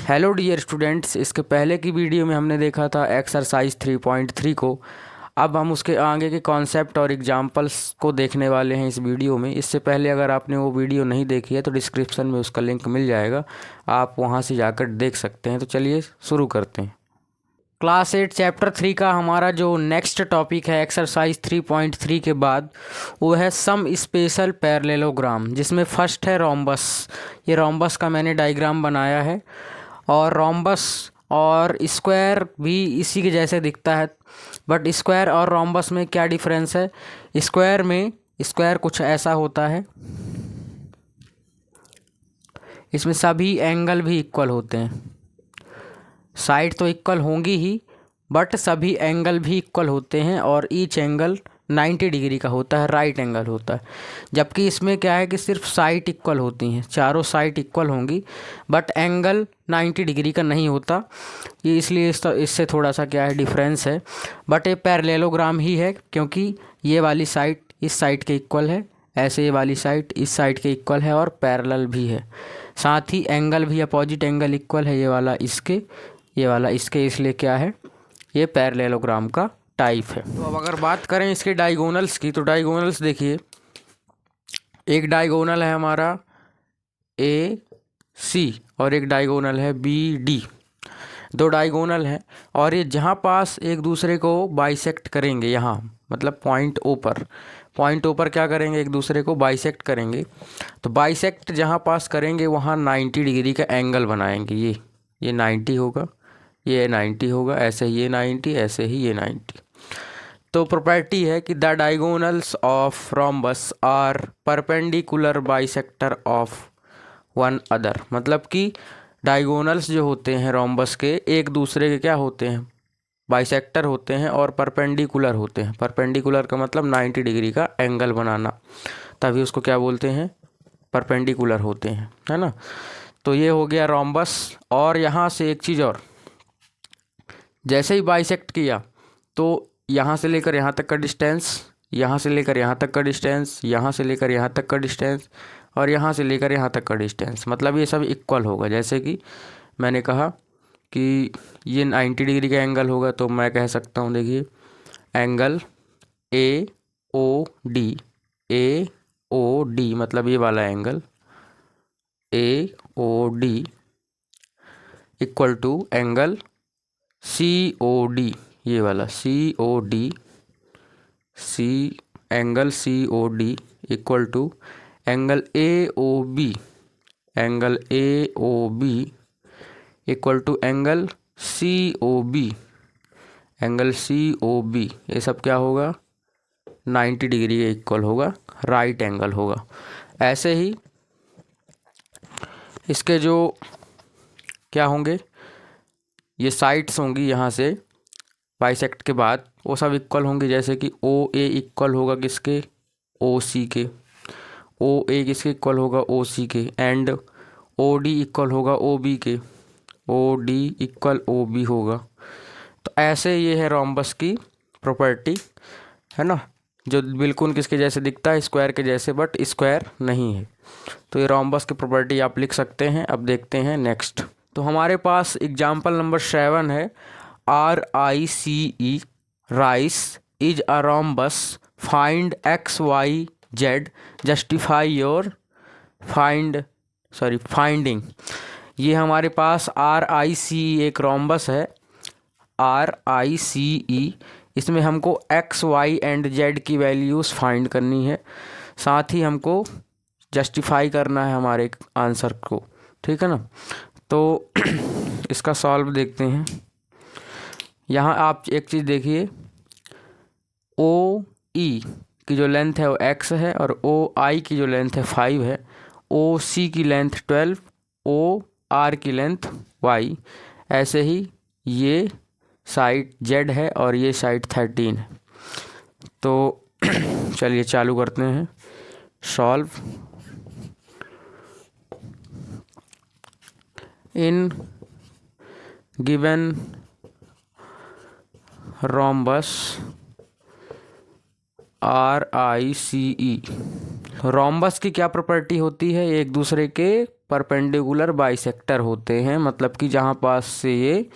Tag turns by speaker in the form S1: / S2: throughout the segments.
S1: Hello dear students, इसके पहले की वीडियो में हमने देखा था एक्सरसाइज 3.3 को। अब हम उसके आगे के कॉन्सेप्ट और एग्जांपल्स को देखने वाले हैं इस वीडियो में। इससे पहले अगर आपने वो वीडियो नहीं देखी है तो डिस्क्रिप्शन में उसका लिंक मिल जाएगा, आप वहां से जाकर देख सकते हैं। तो चलिए शुरू करते हैं। क्लास 8 चैप्टर 3 का हमारा जो नेक्स्ट टॉपिक है एक्सरसाइज 3.3 के बाद, वो है सम स्पेशल पैरेललोग्राम, जिसमें फर्स्ट है रोम्बस। ये रोम्बस का मैंने डायग्राम बनाया है, और रोम्बस और स्क्वायर भी इसी के जैसे दिखता है। बट स्क्वायर और रोम्बस में क्या डिफरेंस है? स्क्वायर में स्क्वायर कुछ ऐसा होता है, इसमें सभी एंगल भी इक्वल होते हैं। साइड तो इक्वल होंगी ही, बट सभी एंगल भी इक्वल होते हैं, और ईच एंगल 90 डिग्री का होता है, राइट एंगल होता है। जबकि इसमें क्या है कि सिर्फ साइड इक्वल होती हैं, चारों साइड इक्वल होंगी, बट एंगल 90 डिग्री का नहीं होता। ये इसलिए इससे थोड़ा सा क्या है, डिफरेंस है। बट ये पैरेललोग्राम ही है, क्योंकि ये वाली साइड इस साइड के इक्वल है, ऐसे ये वाली साइड इस साइड के इक्वल है, और पैरेलल भी है। साथ ही एंगल भी अपोजिट एंगल इक्वल है, ये वाला इसके, ये वाला इसके, इसलिए क्या है, ये पैरेललोग्राम का टाइप है। तो अब अगर बात करें इसके डायगोनल्स की, तो डायगोनल्स देखिए, एक डायगोनल है हमारा ए सी और एक डायगोनल है बी डी। दो डायगोनल हैं, और ये जहाँ पास एक दूसरे को बाइसेक्ट करेंगे, यहाँ मतलब पॉइंट ओ पर क्या करेंगे, एक दूसरे को बाइसेक्ट करेंगे। तो बाइसेक्ट जहाँ पास करेंगे वहाँ 90 डिग्री का एंगल बनाएंगे। ये 90 होगा, ये 90 होगा, ऐसे ही ये 90, ऐसे ही ये 90। तो प्रॉपर्टी है कि the diagonals of rhombus are perpendicular bisector of one other. मतलब कि डायगोनल्स जो होते हैं रोम्बस के, एक दूसरे के क्या होते हैं, बाइसेक्टर होते हैं, और परपेंडिकुलर होते हैं। परपेंडिकुलर का मतलब 90 डिग्री का एंगल बनाना, तभी उसको क्या बोलते हैं, परपेंडिकुलर होते हैं, है ना। तो ये हो गया रोम्बस। और यहाँ से एक चीज़ और, जैसे ही बाइसेक्ट किया तो यहाँ से लेकर यहाँ तक का डिस्टेंस, यहाँ से लेकर यहाँ तक का डिस्टेंस, यहाँ से लेकर यहाँ तक का डिस्टेंस, और यहाँ से लेकर यहाँ तक का डिस्टेंस, मतलब ये सब इक्वल होगा। जैसे कि मैंने कहा कि ये 90 डिग्री का एंगल होगा, तो मैं कह सकता हूँ, देखिए, एंगल ए ओ डी, मतलब ये वाला angle A O D equal to angle C O D, ये वाला angle C O D equal to angle A O B equal to angle C O B. ये सब क्या होगा, 90 डिग्री के इक्वल होगा, राइट एंगल होगा। ऐसे ही इसके जो क्या होंगे, ये साइड्स होंगी, यहाँ से बाइसेक्ट के बाद वो सब इक्वल होंगे। जैसे कि ओ ए इक्वल होगा किसके, ओ सी के, ओ ए किसके इक्वल होगा, ओ सी के, एंड ओ डी इक्वल होगा ओ बी के, O D equal O B होगा। तो ऐसे ये है रोम्बस की प्रॉपर्टी, है ना, जो बिल्कुल किसके जैसे दिखता है, स्क्वायर के जैसे, बट स्क्वायर नहीं है। तो ये रोम्बस की प्रॉपर्टी आप लिख सकते हैं। अब देखते हैं नेक्स्ट। तो हमारे पास एग्जाम्पल नंबर 7 है, RICE rice is a rhombus, find XYZ, justify your finding. ये हमारे पास RICE एक रोम्बस है, RICE। इसमें हमको X, Y एंड Z की वैल्यूज़ फाइंड करनी है, साथ ही हमको जस्टिफाई करना है हमारे आंसर को, ठीक है ना। तो इसका सॉल्व देखते हैं। यहाँ आप एक चीज़ देखिए, OE की जो लेंथ है वो X है, और OI की जो लेंथ है 5 है, OC की लेंथ 12, OR की लेंथ Y। ऐसे ही ये साइड Z है और ये साइड 13 है। तो चलिए चालू करते हैं solve. In given rhombus RICE, rhombus की क्या प्रॉपर्टी होती है, एक दूसरे के परपेंडिकुलर बाइसेक्टर होते हैं, मतलब कि जहाँ पास से ये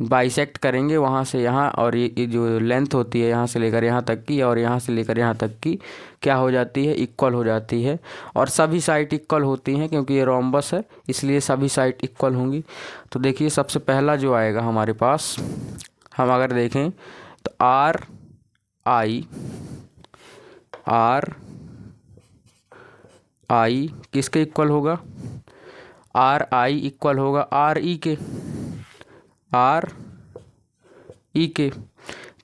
S1: बाइसेक्ट करेंगे वहाँ से यहाँ, और ये जो लेंथ होती है यहाँ से लेकर यहाँ तक की और यहाँ से लेकर यहाँ तक की क्या हो जाती है, इक्वल हो जाती है। और सभी साइड इक्वल होती हैं क्योंकि ये रोम्बस है, इसलिए सभी साइड इक्वल होंगी। तो देखिए सबसे पहला जो आएगा हमारे पास, हम अगर देखें तो आर आई किसके इक्वल होगा, आर आई इक्वल होगा आर ई के।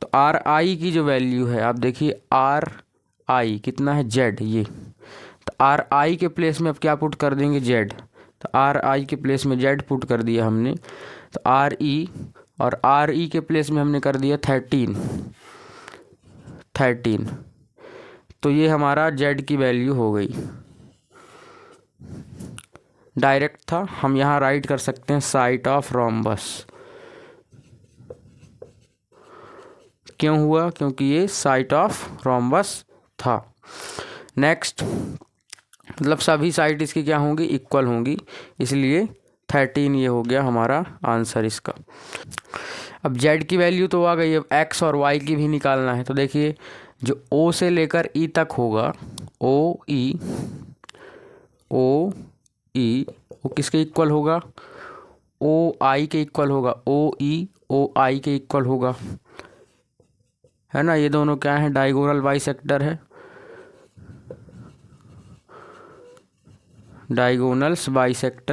S1: तो आर आई की जो वैल्यू है, आप देखिए आर आई कितना है, जेड ये। तो आर आई के प्लेस में अब क्या पुट कर देंगे, जेड। तो आर आई के प्लेस में जेड पुट कर दिया हमने। तो आर ई, और आर ई के प्लेस में हमने कर दिया 13। तो ये हमारा जेड की वैल्यू हो गई। डायरेक्ट था, हम यहाँ राइट कर सकते हैं साइट ऑफ रोम्बस। क्यों हुआ, क्योंकि ये साइट ऑफ रोम्बस था। नेक्स्ट, मतलब सभी साइड इसकी क्या होंगी, इक्वल होंगी, इसलिए 13 ये हो गया हमारा आंसर इसका। अब जेड की वैल्यू तो आ गई, अब एक्स और वाई की भी निकालना है। तो देखिए जो ओ से लेकर ई तक होगा, ओ ई वो किसके इक्वल होगा, ओ आई के इक्वल होगा, ओ आई के इक्वल होगा, है ना। ये दोनों क्या है, डायगोनल बाइसेक्टर है, डायगोनल्स बाइसेक्ट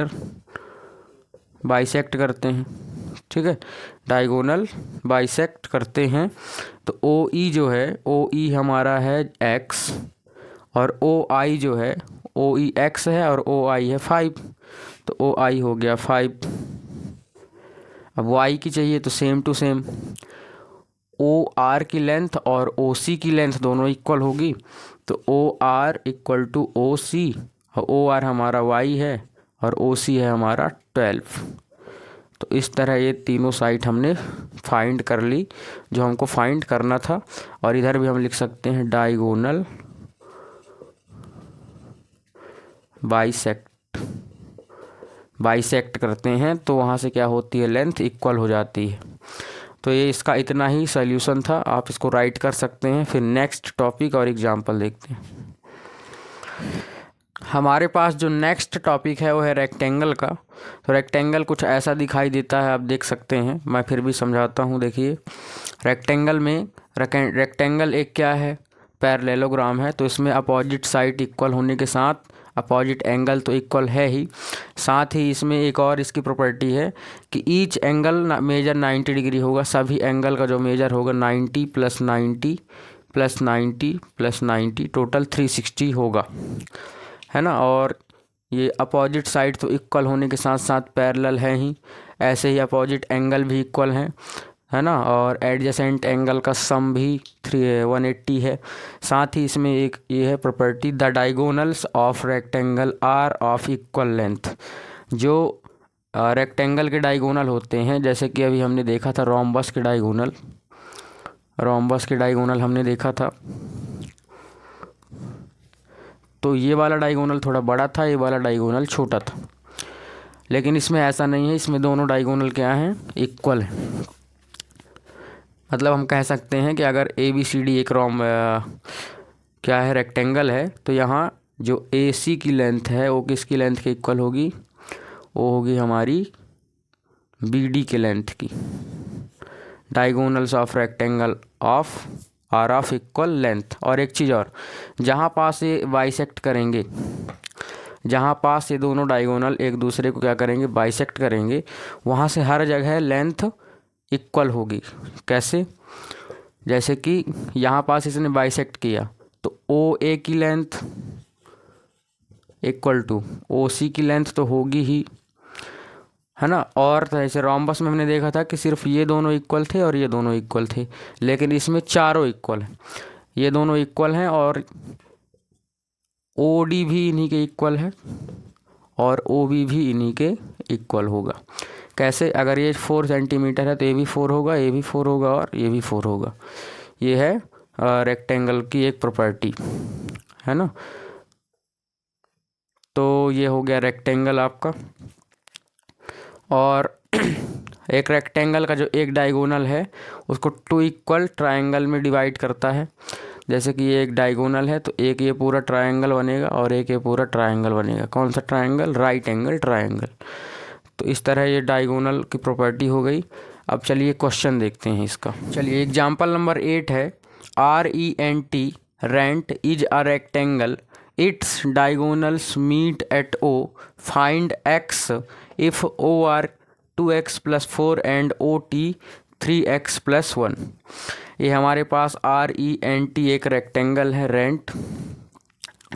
S1: करते हैं, ठीक है, डायगोनल बाइसेक्ट करते हैं। तो ओ ई जो है, ओ ई हमारा है एक्स, और ओ आई जो है, ओ ई एक्स है और ओ आई है 5, तो ओ आई हो गया 5। अब वाई की चाहिए तो same to same, O R की लेंथ और ओ सी की लेंथ दोनों इक्वल होगी। तो O R equal to O C, और ओ आर हमारा वाई है और ओ सी है हमारा 12। तो इस तरह ये तीनों साइड हमने फाइंड कर ली जो हमको फाइंड करना था। और इधर भी हम लिख सकते हैं डायगोनल बाइसेक्ट करते हैं, तो वहाँ से क्या होती है, लेंथ इक्वल हो जाती है। तो ये इसका इतना ही सॉल्यूशन था, आप इसको राइट कर सकते हैं। फिर नेक्स्ट टॉपिक और एग्जांपल देखते हैं। हमारे पास जो नेक्स्ट टॉपिक है वो है रेक्टेंगल का। तो रेक्टेंगल कुछ ऐसा दिखाई देता है, आप देख सकते हैं, मैं फिर भी समझाता हूँ। देखिए रेक्टेंगल एक क्या है, पैरेललोग्राम है। तो इसमें अपोजिट साइड इक्वल होने के साथ अपोजिट एंगल तो इक्वल है ही, साथ ही इसमें एक और इसकी प्रॉपर्टी है कि ईच एंगल मेजर 90 डिग्री होगा। सभी एंगल का जो मेजर होगा 90 + 90 + 90 + 90 टोटल 360 होगा, है ना। और ये अपोजिट साइड तो इक्वल होने के साथ साथ पैरेलल है ही, ऐसे ही अपोजिट एंगल भी इक्वल हैं, है ना। और एडजेसेंट एंगल का सम भी 180 है। साथ ही इसमें एक ये है property, the diagonals of rectangle are of equal length. जो रेक्टेंगल के डायगोनल होते हैं, जैसे कि अभी हमने देखा था रोम्बस के डायगोनल हमने देखा था। तो ये वाला डायगोनल थोड़ा बड़ा था, ये वाला डायगोनल छोटा था, लेकिन इसमें ऐसा नहीं है, इसमें दोनों डायगोनल क्या हैं, इक्वल हैं। मतलब हम कह सकते हैं कि अगर ए बी सी डी एक क्या है, रेक्टेंगल है, तो यहाँ जो ए सी की लेंथ है वो किसकी लेंथ के इक्वल होगी, वो होगी हमारी बी डी के लेंथ की। Diagonals of rectangle are of equal length. और एक चीज़ और, जहाँ पास ये बाइसेक्ट करेंगे, जहाँ पास ये दोनों डायगोनल एक दूसरे को क्या करेंगे, बाइसेक्ट करेंगे, वहाँ से हर जगह लेंथ इक्वल होगी। कैसे, जैसे कि यहाँ पास इसने बाइसेक्ट किया तो ओ ए की length equal to O C की लेंथ तो होगी ही, है ना। और जैसे रोम्बस में हमने देखा था कि सिर्फ ये दोनों इक्वल थे और ये दोनों इक्वल थे, लेकिन इसमें चारों इक्वल हैं, ये दोनों इक्वल हैं और ओ डी भी इन्हीं के इक्वल है और ओ बी भी इन्हीं के इक्वल होगा। कैसे, अगर ये 4 सेंटीमीटर है तो ये भी 4 होगा, ये भी 4 होगा और ये भी 4 होगा। ये है रेक्टेंगल की एक प्रॉपर्टी, है ना। तो ये हो गया रेक्टेंगल आपका। और एक रेक्टेंगल का जो एक डायगोनल है उसको टू इक्वल ट्रायंगल में डिवाइड करता है। जैसे कि ये एक डायगोनल है तो एक ये पूरा ट्रायंगल बनेगा और एक ये पूरा ट्रायंगल बनेगा। कौन सा ट्रायंगल? Right angle triangle. तो इस तरह ये डायगोनल की प्रॉपर्टी हो गई। अब चलिए क्वेश्चन देखते हैं इसका। चलिए एग्जाम्पल नंबर 8 है RENT rent is a rectangle, its diagonals meet at O, find X if OR 2x + 4 and OT 3x + 1। ये हमारे पास RENT एक रेक्टेंगल है रेंट,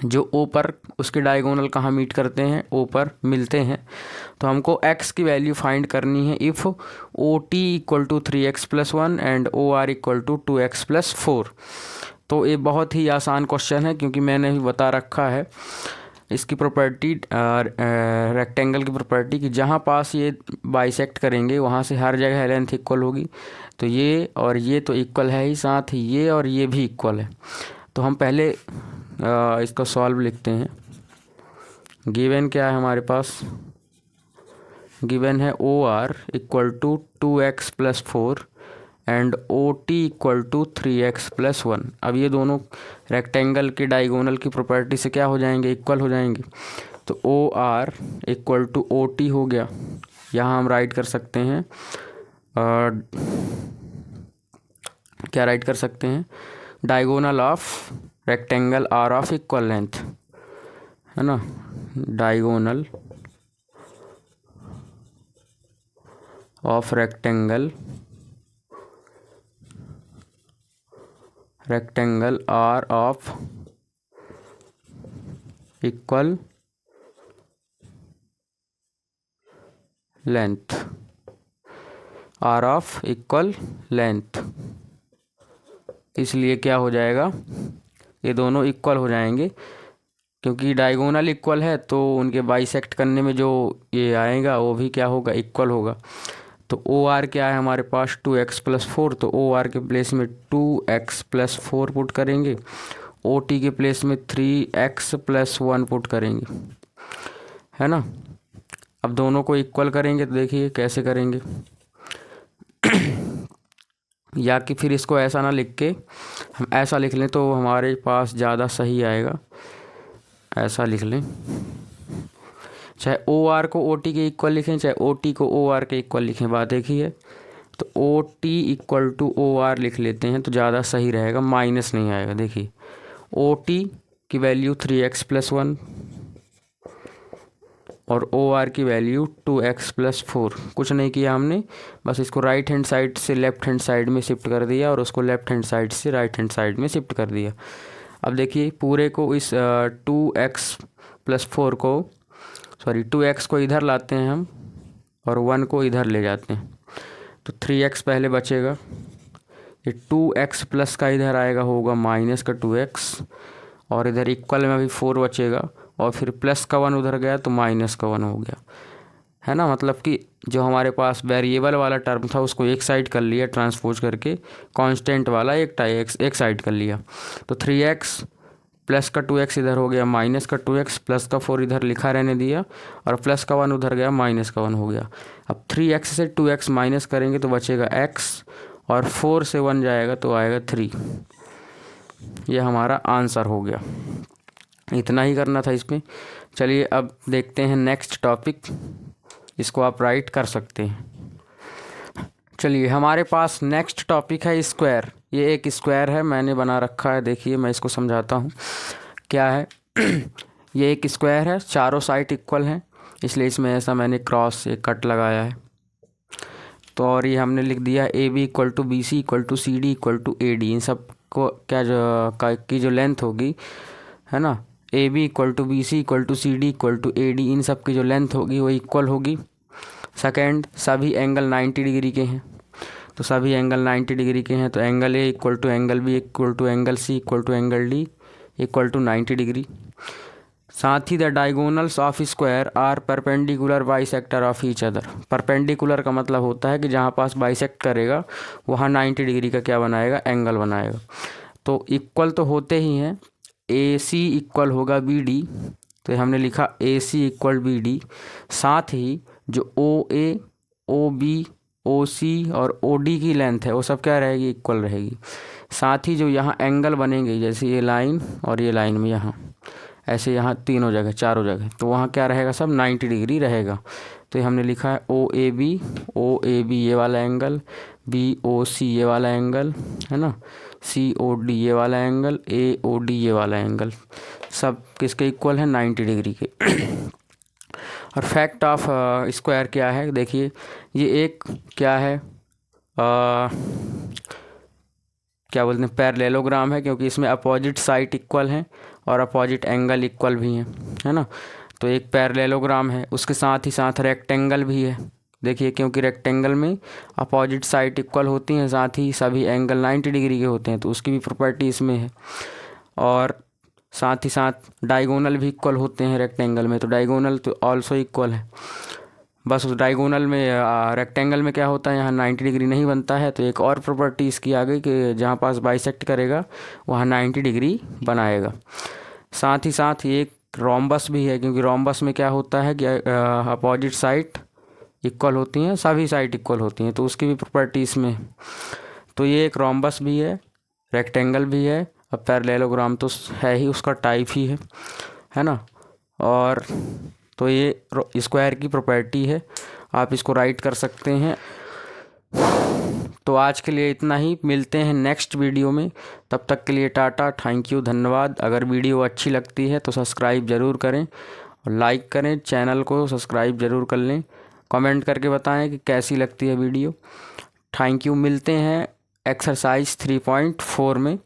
S1: जो O पर उसके डायगोनल कहाँ मीट करते हैं? O पर मिलते हैं। तो हमको x की वैल्यू फाइंड करनी है if OT = 3x + 1 and OR = 2x + 4। तो ये बहुत ही आसान क्वेश्चन है क्योंकि मैंने भी बता रखा है इसकी प्रॉपर्टी, रेक्टेंगल की प्रॉपर्टी कि जहाँ पास ये बाइसेक्ट करेंगे वहाँ से हर जगह लेंथ इक्वल होगी। तो ये और ये तो इक्वल है ही, साथ ही ये और ये भी इक्वल है। तो हम पहले इसको सॉल्व लिखते हैं। गिवन क्या है हमारे पास? गिवन है OR = 2x + 4 and OT = 3x + 1। अब ये दोनों रेक्टेंगल के डायगोनल की प्रॉपर्टी से क्या हो जाएंगे? इक्वल हो जाएंगे। तो OR = OT हो गया। यहाँ हम राइट कर सकते हैं क्या राइट कर सकते हैं? Diagonal of rectangle are of equal length, है ना। Diagonal of rectangle are of equal length, are of equal length. इसलिए क्या हो जाएगा? ये दोनों इक्वल हो जाएंगे क्योंकि डायगोनल इक्वल है तो उनके बाइसेक्ट करने में जो ये आएगा वो भी क्या होगा? इक्वल होगा। तो OR क्या है हमारे पास? 2x + 4। तो OR के प्लेस में 2x + 4 पुट करेंगे, OT के प्लेस में 3x + 1 पुट करेंगे, है ना। अब दोनों को इक्वल करेंगे तो देखिए कैसे करेंगे। या कि फिर इसको ऐसा ना लिख के हम ऐसा लिख लें तो हमारे पास ज़्यादा सही आएगा। ऐसा लिख लें, चाहे OR को OT के इक्वल लिखें चाहे OT को OR के इक्वल लिखें, बात एक ही है। तो OT = OR लिख लेते हैं तो ज़्यादा सही रहेगा, माइनस नहीं आएगा। देखिए OT की वैल्यू 3x + 1 और OR की वैल्यू 2x + 4। कुछ नहीं किया हमने, बस इसको राइट हैंड साइड से लेफ़्ट हैंड साइड में शिफ्ट कर दिया और उसको लेफ़्ट हैंड साइड से राइट हैंड साइड में शिफ्ट कर दिया। अब देखिए पूरे को इस 2x + 4 को 2x को इधर लाते हैं हम और 1 को इधर ले जाते हैं। तो 3x पहले बचेगा, ये 2x प्लस का इधर आएगा होगा माइनस का 2x, और इधर इक्वल में भी 4 बचेगा और फिर प्लस का 1 उधर गया तो माइनस का 1 हो गया, है ना। मतलब कि जो हमारे पास वेरिएबल वाला टर्म था उसको एक साइड कर लिया ट्रांसपोज करके, कांस्टेंट वाला एक साइड कर लिया। तो 3x प्लस का 2x इधर हो गया, माइनस का 2x प्लस का 4 इधर लिखा रहने दिया और प्लस का 1 उधर गया, माइनस का 1 हो गया। अब 3x से 2x माइनस करेंगे तो बचेगा x और 4 से 1 जाएगा तो आएगा 3। ये हमारा आंसर हो गया। इतना ही करना था इसमें। चलिए अब देखते हैं नेक्स्ट टॉपिक, इसको आप राइट कर सकते हैं। चलिए हमारे पास नेक्स्ट टॉपिक है स्क्वायर। ये एक स्क्वायर है, मैंने बना रखा है, देखिए मैं इसको समझाता हूँ क्या है। ये एक स्क्वायर है, चारों साइड इक्वल हैं, इसलिए इसमें ऐसा मैंने क्रॉस एक कट लगाया है। तो और ये हमने लिख दिया AB = BC = CD = AD। इन सब को क्या की जो लेंथ होगी, है ना, AB = BC = CD = AD, इन सब की जो लेंथ होगी वो इक्वल होगी। सेकेंड, सभी एंगल 90 डिग्री के हैं, तो सभी एंगल 90 डिग्री के हैं, तो angle A = angle B = angle C = angle D = 90 degree. साथ ही the diagonals of square are perpendicular bisector of each other. Perpendicular का मतलब होता है कि जहाँ पास बाइसेक्ट करेगा वहाँ 90 डिग्री का क्या बनाएगा? एंगल बनाएगा। तो इक्वल तो होते ही हैं, AC इक्वल होगा BD तो हमने लिखा AC इक्वल BD। साथ ही जो OA, OB, OC और OD की लेंथ है वो सब क्या रहेगी, इक्वल रहेगी। साथ ही जो यहाँ एंगल बनेंगे, जैसे ये लाइन और ये लाइन में यहाँ ऐसे यहाँ तीनों जगह चारों जगह, तो वहाँ क्या रहेगा, सब 90 डिग्री रहेगा। तो ये हमने लिखा है OAB ये वाला एंगल, BOC ये वाला एंगल है ना, COD ये वाला एंगल, AOD ये वाला एंगल, सब किसके इक्वल है, 90 डिग्री के। और फैक्ट ऑफ स्क्वायर क्या है, देखिए ये एक क्या है, क्या बोलते हैं, पैरेललोग्राम है, क्योंकि इसमें अपोजिट साइड इक्वल हैं और अपोजिट एंगल इक्वल भी हैं, है ना। तो एक पैरेललोग्राम है, उसके साथ ही साथ रेक्टेंगल भी है। देखिए क्योंकि रेक्टेंगल में अपोजिट साइड इक्वल होती हैं, साथ ही सभी एंगल 90 डिग्री के होते हैं, तो उसकी भी प्रॉपर्टी इसमें है। और साथ ही साथ डायगोनल भी इक्वल होते हैं रेक्टेंगल में, तो डायगोनल तो ऑल्सो इक्वल है। बस उस डायगोनल में रेक्टेंगल में क्या होता है, यहाँ 90 डिग्री नहीं बनता है, तो एक और प्रॉपर्टी इसकी आ गई कि जहाँ पास बाइसेक्ट करेगा वहाँ 90 डिग्री बनाएगा। साथ ही साथ ये एक रोम्बस भी है, क्योंकि रोम्बस में क्या होता है कि अपोजिट साइड इक्वल होती हैं, सभी साइड इक्वल होती हैं, तो उसकी भी प्रॉपर्टी इसमें है। तो ये एक रोम्बस भी है, रेक्टेंगल भी है, अब पैरेललोग्राम तो है ही, उसका टाइप ही है ना। और तो ये स्क्वायर की प्रॉपर्टी है, आप इसको राइट कर सकते हैं। तो आज के लिए इतना ही, मिलते हैं नेक्स्ट वीडियो में, तब तक के लिए टाटा, थैंक यू, धन्यवाद। अगर वीडियो अच्छी लगती है तो सब्सक्राइब ज़रूर करें और लाइक करें, चैनल को सब्सक्राइब ज़रूर कर लें, कमेंट करके बताएं कि कैसी लगती है वीडियो। थैंक यू, मिलते हैं एक्सरसाइज 3.4 में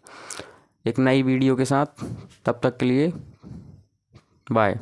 S1: एक नई वीडियो के साथ, तब तक के लिए बाय।